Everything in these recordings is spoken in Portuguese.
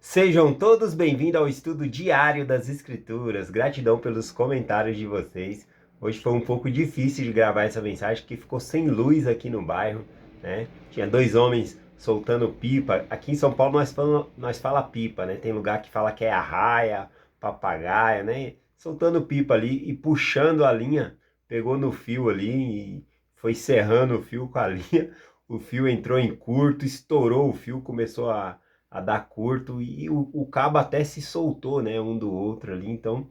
Sejam todos bem-vindos ao estudo diário das Escrituras. Gratidão pelos comentários de vocês. Hoje foi um pouco difícil de gravar essa mensagem, porque ficou sem luz aqui no bairro, né? Tinha dois homens soltando pipa. Aqui em São Paulo nós fala pipa, né? Tem lugar que fala que é arraia, papagaia, né? Soltando pipa ali e puxando a linha. Pegou no fio ali e foi serrando o fio com a linha. O fio entrou em curto, estourou o fio, começou a dar curto e o cabo até se soltou, né, um do outro ali, então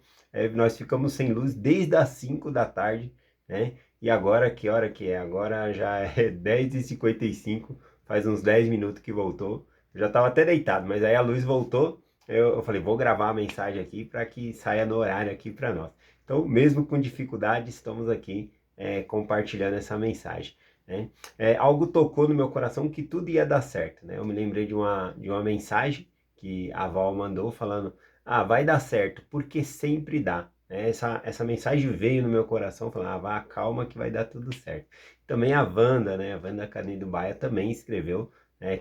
nós ficamos sem luz desde as 5 da tarde, né, e agora, que hora que é? Agora já é 10h55, faz uns 10 minutos que voltou, eu já estava até deitado, mas aí a luz voltou, eu falei, vou gravar a mensagem aqui para que saia no horário aqui para nós. Então, mesmo com dificuldade, estamos aqui compartilhando essa mensagem, né? Algo tocou no meu coração que tudo ia dar certo, né? Eu me lembrei de uma mensagem que a Val mandou falando, vai dar certo, porque sempre dá, né? Essa mensagem veio no meu coração falando, vá, calma que vai dar tudo certo. Também a Wanda, né? A Wanda Canido Baia também escreveu,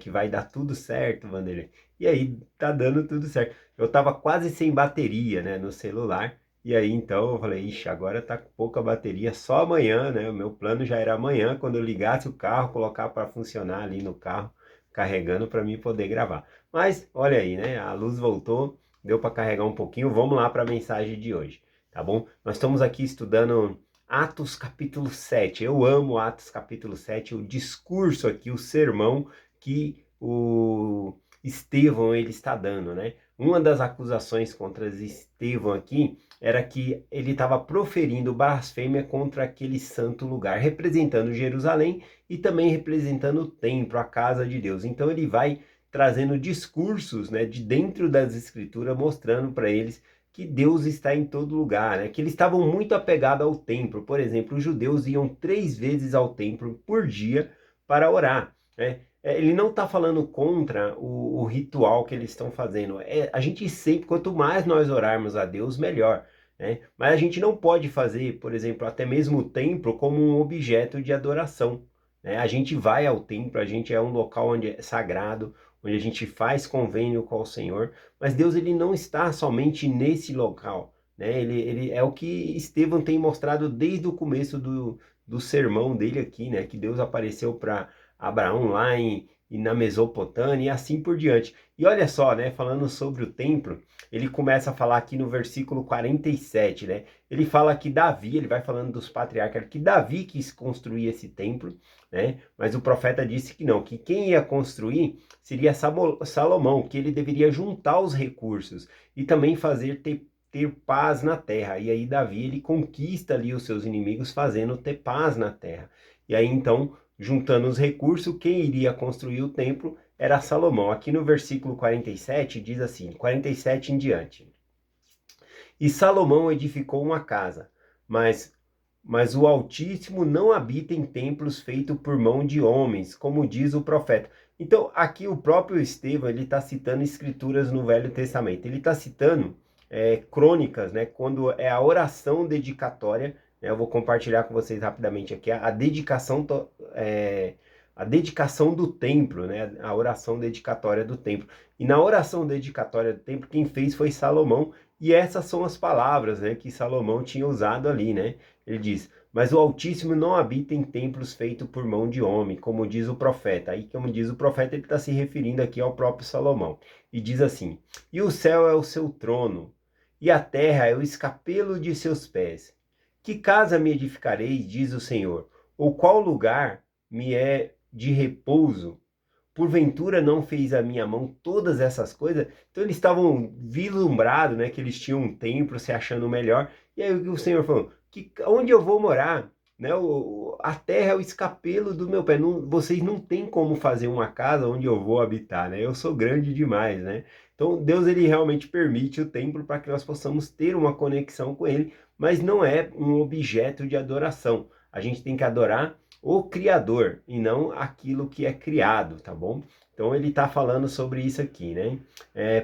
que vai dar tudo certo, Vanderlei. E aí, tá dando tudo certo. Eu tava quase sem bateria, né, no celular, e aí então eu falei, ixi, agora tá com pouca bateria, só amanhã, né? O meu plano já era amanhã, quando eu ligasse o carro, colocar para funcionar ali no carro, carregando para mim poder gravar. Mas olha aí, né? A luz voltou, deu para carregar um pouquinho. Vamos lá para a mensagem de hoje, tá bom? Nós estamos aqui estudando Atos capítulo 7. Eu amo Atos capítulo 7, o discurso aqui, o sermão que o Estevão ele está dando, né? Uma das acusações contra Estevão aqui era que ele estava proferindo blasfêmia contra aquele santo lugar, representando Jerusalém e também representando o templo, a casa de Deus. Então ele vai trazendo discursos, né, de dentro das escrituras, mostrando para eles que Deus está em todo lugar, né? Que eles estavam muito apegados ao templo. Por exemplo, os judeus iam 3 vezes ao templo por dia para orar, né? Ele não está falando contra o ritual que eles estão fazendo. A gente sempre, quanto mais nós orarmos a Deus, melhor, né? Mas a gente não pode fazer, por exemplo, até mesmo o templo como um objeto de adoração, né? A gente vai ao templo, a gente é um local onde é sagrado, onde a gente faz convênio com o Senhor, mas Deus ele não está somente nesse local, né? Ele é o que Estevão tem mostrado desde o começo do sermão dele aqui, né? Que Deus apareceu para Abraão lá e na Mesopotâmia e assim por diante. E olha só, né? Falando sobre o templo, ele começa a falar aqui no versículo 47, né? Ele fala que Davi, ele vai falando dos patriarcas, que Davi quis construir esse templo, né? Mas o profeta disse que não, que quem ia construir seria Salomão, que ele deveria juntar os recursos e também fazer ter paz na terra. E aí Davi, ele conquista ali os seus inimigos fazendo ter paz na terra. E aí então, juntando os recursos, quem iria construir o templo era Salomão. Aqui no versículo 47 diz assim, 47 em diante. E Salomão edificou uma casa, mas o Altíssimo não habita em templos feitos por mão de homens, como diz o profeta. Então, aqui o próprio Estevão, ele está citando escrituras no Velho Testamento. Ele está citando crônicas, né? Quando é a oração dedicatória, né, eu vou compartilhar com vocês rapidamente aqui, a dedicação do templo, né? A oração dedicatória do templo. E na oração dedicatória do templo, quem fez foi Salomão, e essas são as palavras, né, que Salomão tinha usado ali, né? Ele diz, mas o Altíssimo não habita em templos feitos por mão de homem, como diz o profeta. Aí, como diz o profeta, ele está se referindo aqui ao próprio Salomão. E diz assim, e o céu é o seu trono, e a terra é o escapelo de seus pés. Que casa me edificareis, diz o Senhor, ou qual lugar me é de repouso? Porventura não fez a minha mão todas essas coisas? Então eles estavam vislumbrados, né, que eles tinham um templo se achando melhor. E aí o Senhor falou, onde eu vou morar? Né, a terra é o escapelo do meu pé. Não, vocês não têm como fazer uma casa onde eu vou habitar, né? Eu sou grande demais, né? Então Deus ele realmente permite o templo para que nós possamos ter uma conexão com ele, mas não é um objeto de adoração. A gente tem que adorar o Criador e não aquilo que é criado, tá bom? Então ele está falando sobre isso aqui, né?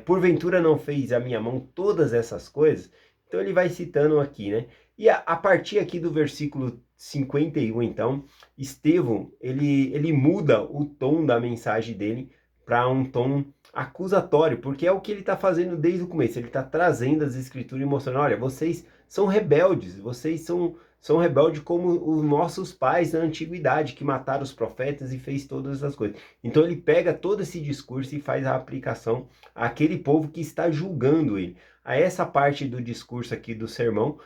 Porventura não fez a minha mão todas essas coisas? Então ele vai citando aqui, né? E a partir aqui do versículo 51, então, Estevão, ele muda o tom da mensagem dele para um tom acusatório, porque é o que ele está fazendo desde o começo. Ele está trazendo as escrituras e mostrando, olha, vocês são rebeldes, vocês são rebeldes como os nossos pais na antiguidade, que mataram os profetas e fez todas essas coisas. Então ele pega todo esse discurso e faz a aplicação àquele povo que está julgando ele. A essa parte do discurso aqui do sermão,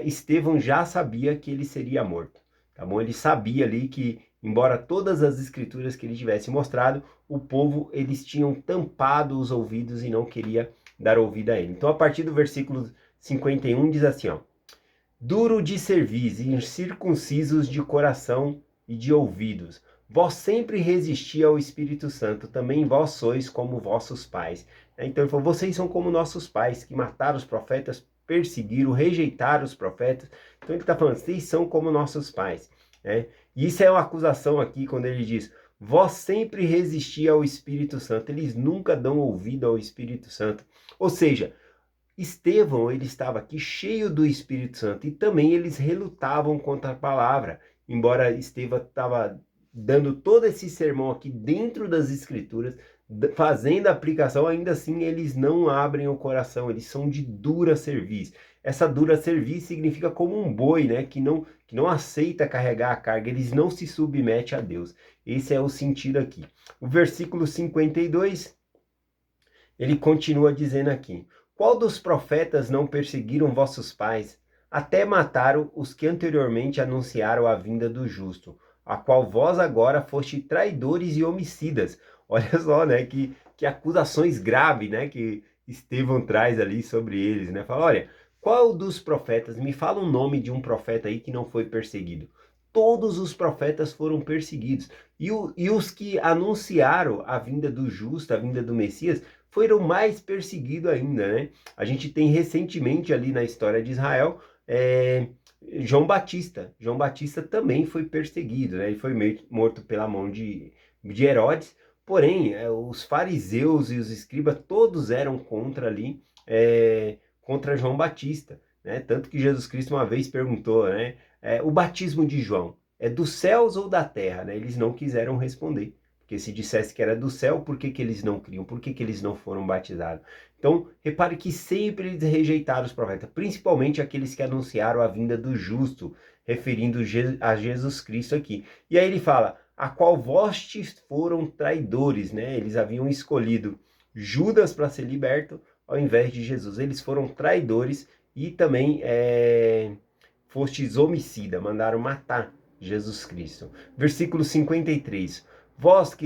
Estevão já sabia que ele seria morto, tá bom? Ele sabia ali que, embora todas as escrituras que ele tivesse mostrado, o povo, eles tinham tampado os ouvidos e não queria dar ouvido a ele. Então, a partir do versículo 51, diz assim, ó: duro de cerviz e incircuncisos de coração e de ouvidos, vós sempre resisti ao Espírito Santo, também vós sois como vossos pais. Então ele falou, vocês são como nossos pais, que mataram os profetas, perseguiram, rejeitaram os profetas. Então ele está falando, vocês são como nossos pais. Né? E isso é uma acusação aqui, quando ele diz, vós sempre resisti ao Espírito Santo. Eles nunca dão ouvido ao Espírito Santo. Ou seja, Estevão, ele estava aqui cheio do Espírito Santo e também eles relutavam contra a palavra. Embora Estevão estava dando todo esse sermão aqui dentro das Escrituras, fazendo a aplicação, ainda assim eles não abrem o coração, eles são de dura cerviz. Essa dura cerviz significa como um boi, né, que não aceita carregar a carga, eles não se submetem a Deus. Esse é o sentido aqui. O versículo 52, ele continua dizendo aqui, qual dos profetas não perseguiram vossos pais, até mataram os que anteriormente anunciaram a vinda do justo, a qual vós agora foste traidores e homicidas? Olha só, né, que acusações graves, né, que Estevão traz ali sobre eles, né? Fala, olha, qual dos profetas, me fala o nome de um profeta aí que não foi perseguido. Todos os profetas foram perseguidos. E os que anunciaram a vinda do justo, a vinda do Messias, foram mais perseguidos ainda, né? A gente tem recentemente ali na história de Israel, João Batista. João Batista também foi perseguido, né? Ele foi morto pela mão de Herodes, porém, os fariseus e os escribas, todos eram contra ali, contra João Batista, né? Tanto que Jesus Cristo uma vez perguntou, né? O batismo de João é dos céus ou da terra, né? Eles não quiseram responder. Porque se dissesse que era do céu, por que eles não criam? Por que eles não foram batizados? Então, repare que sempre eles rejeitaram os profetas, principalmente aqueles que anunciaram a vinda do justo, referindo a Jesus Cristo aqui. E aí ele fala, a qual vós foram traidores, né? Eles haviam escolhido Judas para ser liberto, ao invés de Jesus. Eles foram traidores e também fostes homicida, mandaram matar Jesus Cristo. Versículo 53. Vós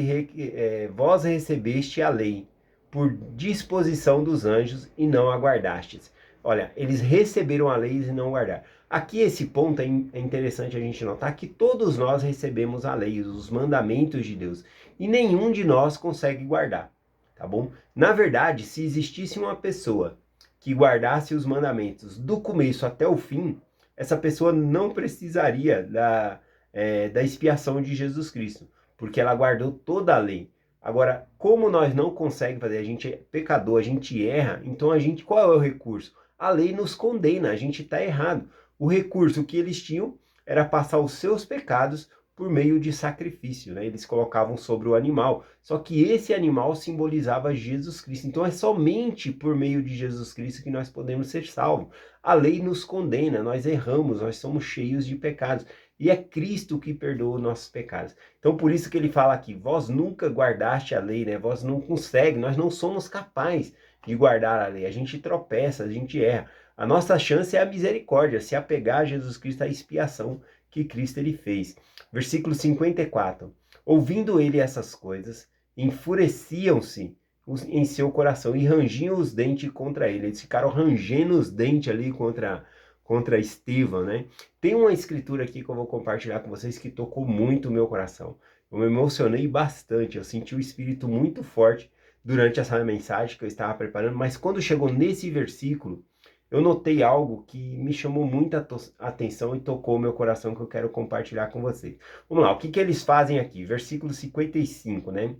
vós recebeste a lei por disposição dos anjos e não aguardastes. Olha, eles receberam a lei e não guardaram. Aqui esse ponto é interessante a gente notar que todos nós recebemos a lei, os mandamentos de Deus, e nenhum de nós consegue guardar, tá bom? Na verdade, se existisse uma pessoa que guardasse os mandamentos do começo até o fim, essa pessoa não precisaria da expiação de Jesus Cristo, porque ela guardou toda a lei. Agora, como nós não conseguimos fazer, a gente é pecador, a gente erra, então qual é o recurso? A lei nos condena, a gente está errado. O recurso que eles tinham era passar os seus pecados por meio de sacrifício, né? Eles colocavam sobre o animal, só que esse animal simbolizava Jesus Cristo. Então é somente por meio de Jesus Cristo que nós podemos ser salvos. A lei nos condena, nós erramos, nós somos cheios de pecados. E é Cristo que perdoa os nossos pecados. Então por isso que ele fala aqui, vós nunca guardaste a lei, né? Vós não conseguem, nós não somos capazes de guardar a lei. A gente tropeça, a gente erra. A nossa chance é a misericórdia, se apegar a Jesus Cristo, a expiação que Cristo ele fez. Versículo 54. Ouvindo ele essas coisas, enfureciam-se em seu coração e rangiam os dentes contra ele. Eles ficaram rangendo os dentes ali contra Estevão, né? Tem uma escritura aqui que eu vou compartilhar com vocês que tocou muito o meu coração. Eu me emocionei bastante, eu senti o Espírito muito forte durante essa mensagem que eu estava preparando, mas quando chegou nesse versículo, eu notei algo que me chamou muita atenção e tocou o meu coração, que eu quero compartilhar com vocês. Vamos lá, o que eles fazem aqui? Versículo 55, né?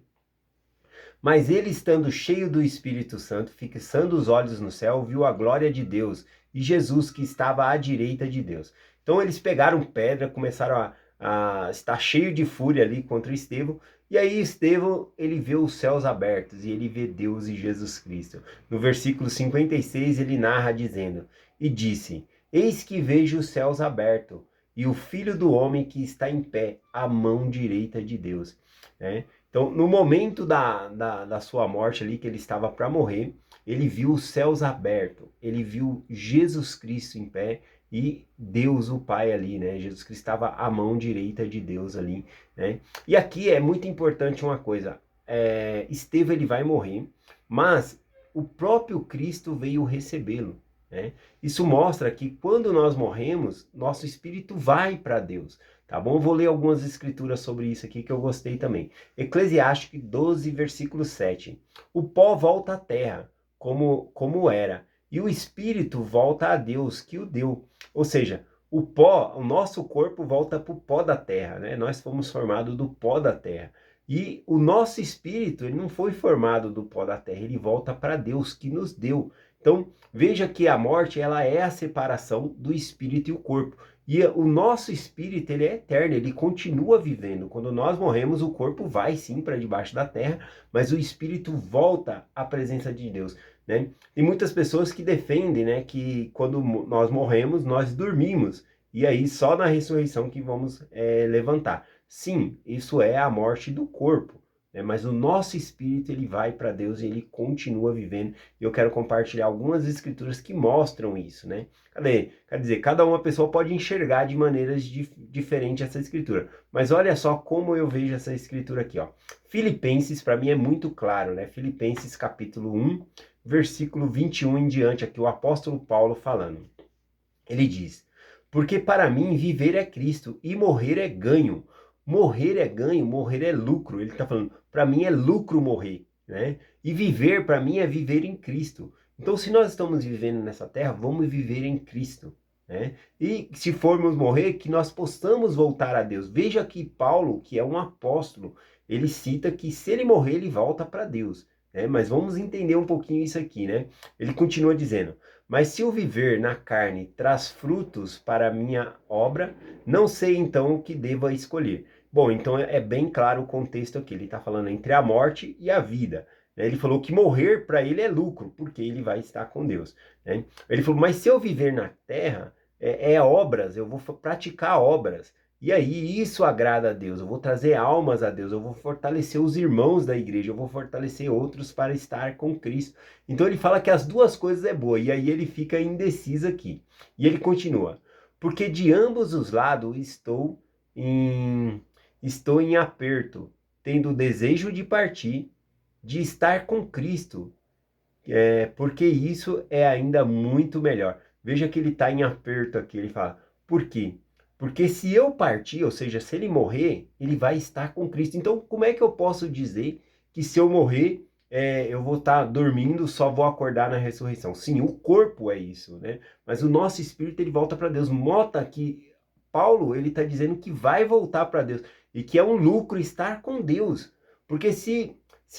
Mas ele, estando cheio do Espírito Santo, fixando os olhos no céu, viu a glória de Deus e Jesus que estava à direita de Deus. Então eles pegaram pedra, começaram a estar cheio de fúria ali contra Estevão, E aí Estevão, ele vê os céus abertos e ele vê Deus e Jesus Cristo. No versículo 56 ele narra dizendo: "E disse, eis que vejo os céus abertos e o Filho do Homem que está em pé, à mão direita de Deus." Né? Então, no momento da sua morte ali, que ele estava para morrer, ele viu os céus abertos, ele viu Jesus Cristo em pé e Deus o Pai ali, né? Jesus Cristo estava à mão direita de Deus ali, né? E aqui é muito importante uma coisa, Estevão ele vai morrer, mas o próprio Cristo veio recebê-lo, né? Isso mostra que quando nós morremos, nosso espírito vai para Deus, tá bom? Eu vou ler algumas escrituras sobre isso aqui que eu gostei também. Eclesiastes 12, versículo 7. O pó volta à terra, como era, e o espírito volta a Deus que o deu. Ou seja, o pó, o nosso corpo volta para o pó da terra, né? Nós fomos formados do pó da terra. E o nosso espírito, ele não foi formado do pó da terra, ele volta para Deus que nos deu. Então, veja que a morte, ela é a separação do espírito e o corpo. E o nosso espírito, ele é eterno, ele continua vivendo. Quando nós morremos, o corpo vai sim para debaixo da terra, mas o espírito volta à presença de Deus, né? Tem muitas pessoas que defendem, né, que quando nós morremos, nós dormimos, e aí só na ressurreição que vamos levantar. Sim, isso é a morte do corpo, né? Mas o nosso espírito, ele vai para Deus e ele continua vivendo. E eu quero compartilhar algumas escrituras que mostram isso, né? Quer dizer, cada uma pessoa pode enxergar de maneiras diferentes essa escritura. Mas olha só como eu vejo essa escritura aqui, ó. Filipenses, para mim é muito claro, né? Filipenses capítulo 1, versículo 21 em diante, aqui o apóstolo Paulo falando. Ele diz: "Porque para mim viver é Cristo e morrer é ganho." Morrer é ganho, morrer é lucro. Ele está falando, para mim é lucro morrer, né? E viver, para mim, é viver em Cristo. Então, se nós estamos vivendo nessa terra, vamos viver em Cristo, né? E se formos morrer, que nós possamos voltar a Deus. Veja que Paulo, que é um apóstolo, ele cita que se ele morrer, ele volta para Deus, né? Mas vamos entender um pouquinho isso aqui, né? Ele continua dizendo: "Mas se o viver na carne traz frutos para a minha obra, não sei então o que deva escolher." Bom, então é bem claro o contexto aqui. Ele está falando entre a morte e a vida, né? Ele falou que morrer para ele é lucro, porque ele vai estar com Deus, né? Ele falou, mas se eu viver na terra, obras, eu vou praticar obras. E aí isso agrada a Deus, eu vou trazer almas a Deus, eu vou fortalecer os irmãos da igreja, eu vou fortalecer outros para estar com Cristo. Então ele fala que as duas coisas é boa, e aí ele fica indeciso aqui. E ele continua, porque de ambos os lados estou em aperto, tendo o desejo de partir, de estar com Cristo, porque isso é ainda muito melhor. Veja que ele está em aperto aqui, ele fala, por quê? Porque se eu partir, ou seja, se ele morrer, ele vai estar com Cristo. Então, como é que eu posso dizer que se eu morrer, eu vou estar dormindo, só vou acordar na ressurreição? Sim, o corpo é isso, né? Mas o nosso espírito, ele volta para Deus. Nota que Paulo, ele está dizendo que vai voltar para Deus e que é um lucro estar com Deus. Porque se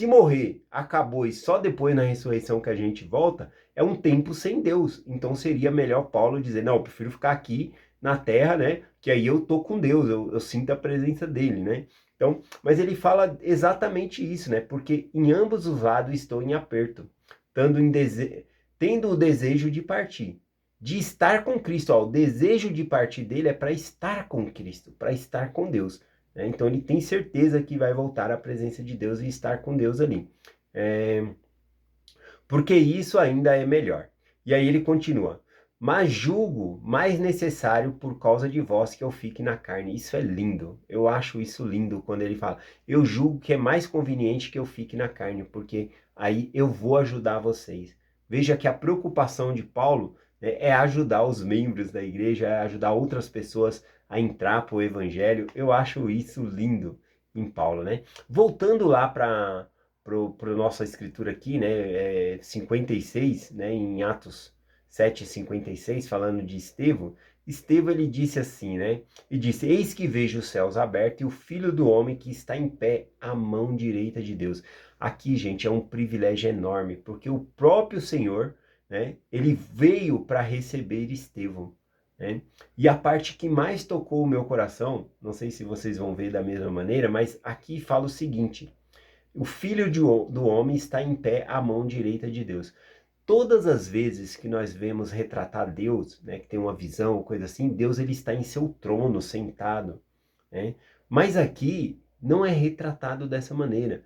morrer, acabou e só depois na ressurreição que a gente volta, é um tempo sem Deus. Então seria melhor Paulo dizer, não, eu prefiro ficar aqui na terra, né? Que aí eu tô com Deus, eu sinto a presença dele, né? Então, mas ele fala exatamente isso, né? Porque em ambos os lados estou em aperto, tendo o desejo de partir, de estar com Cristo. Ó, o desejo de partir dele é para estar com Cristo, para estar com Deus, né? Então ele tem certeza que vai voltar à presença de Deus e estar com Deus ali. Porque isso ainda é melhor. E aí ele continua, mas julgo mais necessário por causa de vós que eu fique na carne. Isso é lindo, eu acho isso lindo quando ele fala, eu julgo que é mais conveniente que eu fique na carne, porque aí eu vou ajudar vocês. Veja que a preocupação de Paulo, né, é ajudar os membros da igreja, é ajudar outras pessoas a entrar para o evangelho. Eu acho isso lindo em Paulo, né? Voltando lá para nossa escritura aqui, né, 56, né, em Atos 7:56, falando de Estevão, Estevão ele disse assim, né, e disse, eis que vejo os céus abertos e o Filho do Homem que está em pé à mão direita de Deus. Aqui, gente, é um privilégio enorme, porque o próprio Senhor, né, ele veio para receber Estevão. né? E a parte que mais tocou o meu coração, não sei se vocês vão ver da mesma maneira, mas aqui fala o seguinte: o Filho do Homem está em pé à mão direita de Deus. Todas as vezes que nós vemos retratar Deus, né, que tem uma visão, coisa assim, Deus ele está em seu trono, sentado, né? Mas aqui não é retratado dessa maneira.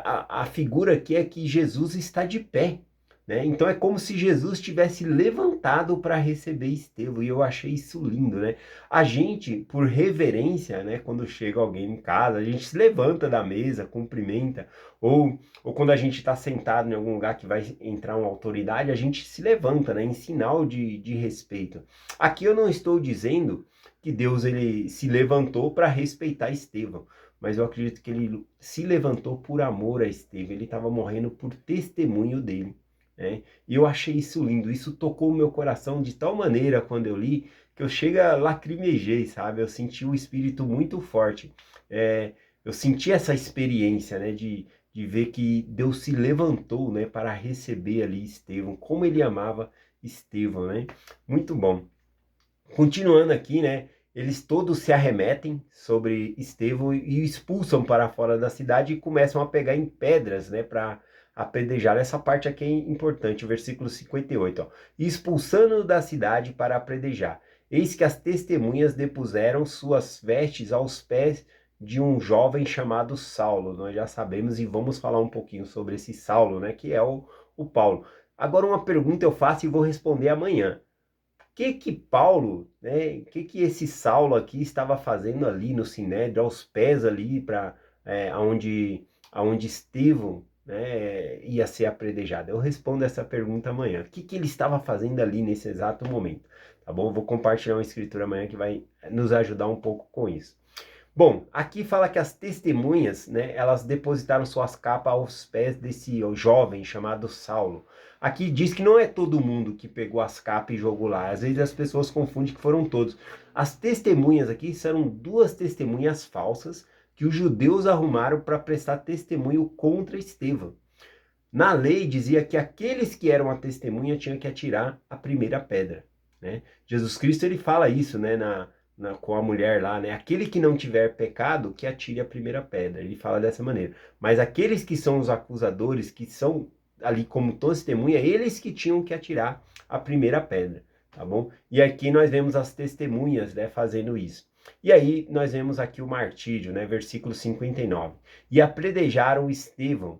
A figura aqui é que Jesus está de pé, né? Então é como se Jesus tivesse levantado para receber Estevão, e eu achei isso lindo, né? A gente, por reverência, né, quando chega alguém em casa, a gente se levanta da mesa, cumprimenta, ou quando a gente está sentado em algum lugar que vai entrar uma autoridade, a gente se levanta, né, em sinal de respeito. Aqui eu não estou dizendo que Deus ele se levantou para respeitar Estevão, mas eu acredito que ele se levantou por amor a Estevão, ele estava morrendo por testemunho dele, né? E eu achei isso lindo, isso tocou o meu coração de tal maneira quando eu li, que eu chega lacrimejei, sabe? Eu senti o espírito muito forte, eu senti essa experiência, né, de ver que Deus se levantou, né, para receber ali Estevão, como ele amava Estevão, né? Muito bom. Continuando aqui, né, eles todos se arremetem sobre Estevão e o expulsam para fora da cidade e começam a pegar em pedras, né, para apedrejar. Essa parte aqui é importante, o versículo 58, ó. E expulsando da cidade para apedrejar. Eis que as testemunhas depuseram suas vestes aos pés de um jovem chamado Saulo. Nós já sabemos e vamos falar um pouquinho sobre esse Saulo, né, que é o Paulo. Agora uma pergunta eu faço e vou responder amanhã. Que Paulo, né, que esse Saulo aqui estava fazendo ali no Sinédrio, aos pés ali, para aonde Estevão, né, ia ser apredejado? Eu respondo essa pergunta amanhã. O que ele estava fazendo ali nesse exato momento? Tá bom? Eu vou compartilhar uma escritura amanhã que vai nos ajudar um pouco com isso. Bom, aqui fala que as testemunhas, né, elas depositaram suas capas aos pés desse jovem chamado Saulo. Aqui diz que não é todo mundo que pegou as capas e jogou lá. Às vezes as pessoas confundem que foram todos. As testemunhas aqui são duas testemunhas falsas que os judeus arrumaram para prestar testemunho contra Estevão. Na lei dizia que aqueles que eram a testemunha tinham que atirar a primeira pedra, né? Jesus Cristo ele fala isso, né, com a mulher lá, né? Aquele que não tiver pecado, que atire a primeira pedra. Ele fala dessa maneira. Mas aqueles que são os acusadores, que são ali como testemunha, eles que tinham que atirar a primeira pedra, tá bom? E aqui nós vemos as testemunhas, né, fazendo isso. E aí nós vemos aqui o martírio, né, versículo 59. E apredejaram Estevão,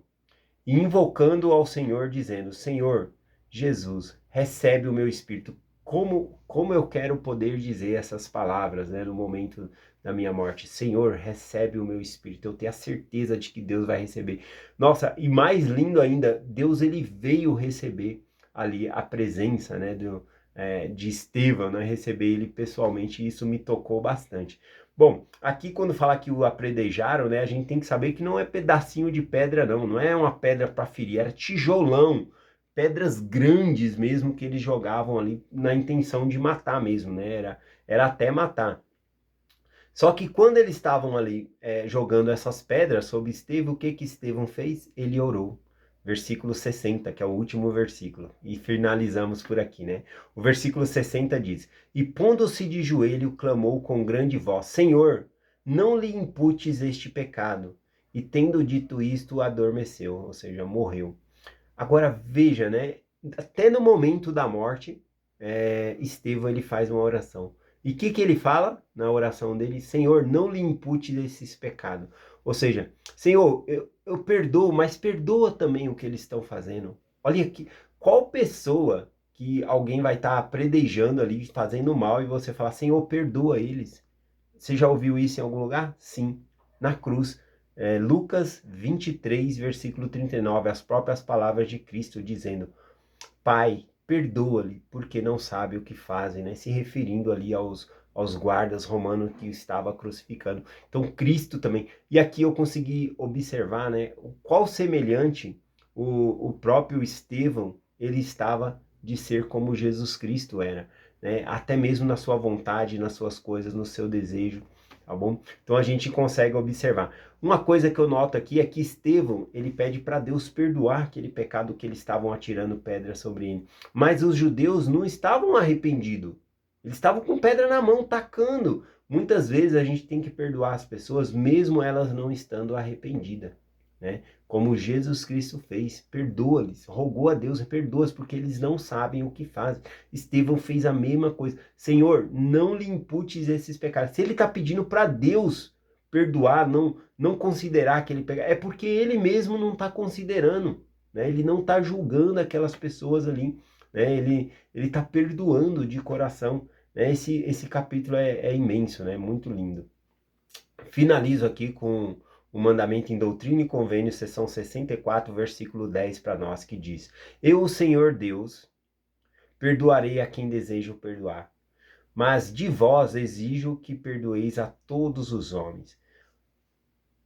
e invocando ao Senhor, dizendo: Senhor Jesus, recebe o meu espírito. Como eu quero poder dizer essas palavras, né, no momento da minha morte. Senhor, recebe o meu espírito. Eu tenho a certeza de que Deus vai receber. Nossa, e mais lindo ainda, Deus ele veio receber ali a presença, né, de Estevão, né, receber ele pessoalmente, e isso me tocou bastante. Bom, aqui quando fala que o apredejaram, né, a gente tem que saber que não é pedacinho de pedra não é uma pedra para ferir, era tijolão, pedras grandes mesmo que eles jogavam ali na intenção de matar mesmo, né, era até matar. Só que quando eles estavam ali jogando essas pedras sobre Estevão, o que Estevão fez? Ele orou. Versículo 60, que é o último versículo. E finalizamos por aqui, né? O versículo 60 diz: E pondo-se de joelho, clamou com grande voz: Senhor, não lhe imputes este pecado. E tendo dito isto, adormeceu, ou seja, morreu. Agora veja, né? Até no momento da morte, Estevão ele faz uma oração. E o que ele fala na oração dele? Senhor, não lhe impute desses pecados. Ou seja, Senhor, eu perdoo, mas perdoa também o que eles estão fazendo. Olha aqui, qual pessoa que alguém vai estar predejando ali, fazendo mal, e você fala, Senhor, perdoa eles. Você já ouviu isso em algum lugar? Sim, na cruz. Lucas 23, versículo 39, as próprias palavras de Cristo dizendo: Pai, perdoa-lhe, porque não sabe o que fazem, né? Se referindo ali aos guardas romanos que estava crucificando. Então, Cristo também. E aqui eu consegui observar, né? Qual semelhante o próprio Estevão, ele estava de ser como Jesus Cristo era, né? Até mesmo na sua vontade, nas suas coisas, no seu desejo, tá bom? Então a gente consegue observar. Uma coisa que eu noto aqui é que Estevão, ele pede para Deus perdoar aquele pecado que eles estavam atirando pedra sobre ele. Mas os judeus não estavam arrependidos. Eles estavam com pedra na mão, tacando. Muitas vezes a gente tem que perdoar as pessoas, mesmo elas não estando arrependidas, né? Como Jesus Cristo fez, perdoa-lhes, rogou a Deus, perdoa-os, porque eles não sabem o que fazem. Estevão fez a mesma coisa. Senhor, não lhe imputes esses pecados. Se ele está pedindo para Deus perdoar, não considerar aquele pecado, é porque ele mesmo não está considerando, né? Ele não está julgando aquelas pessoas ali, né? Ele está perdoando de coração. Né? Esse capítulo é imenso, né? Muito lindo. Finalizo aqui com o mandamento em Doutrina e Convênios, seção 64, versículo 10 para nós, que diz: Eu, o Senhor Deus, perdoarei a quem desejo perdoar, mas de vós exijo que perdoeis a todos os homens.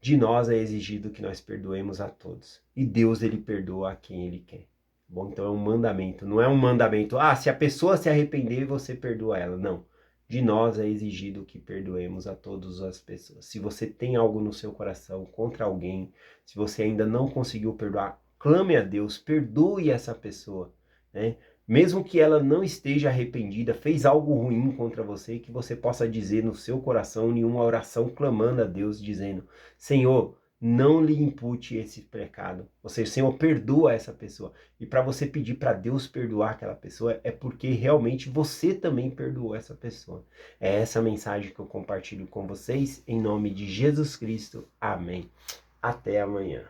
De nós é exigido que nós perdoemos a todos. E Deus, ele perdoa a quem ele quer. Bom, então é um mandamento. Não é um mandamento, se a pessoa se arrepender, você perdoa ela. Não. De nós é exigido que perdoemos a todas as pessoas. Se você tem algo no seu coração contra alguém, se você ainda não conseguiu perdoar, clame a Deus, perdoe essa pessoa, né? Mesmo que ela não esteja arrependida, fez algo ruim contra você, que você possa dizer no seu coração, em uma oração, clamando a Deus, dizendo: Senhor, não lhe impute esse pecado. Ou seja, Senhor, perdoa essa pessoa. E para você pedir para Deus perdoar aquela pessoa, é porque realmente você também perdoou essa pessoa. É essa mensagem que eu compartilho com vocês, em nome de Jesus Cristo. Amém. Até amanhã.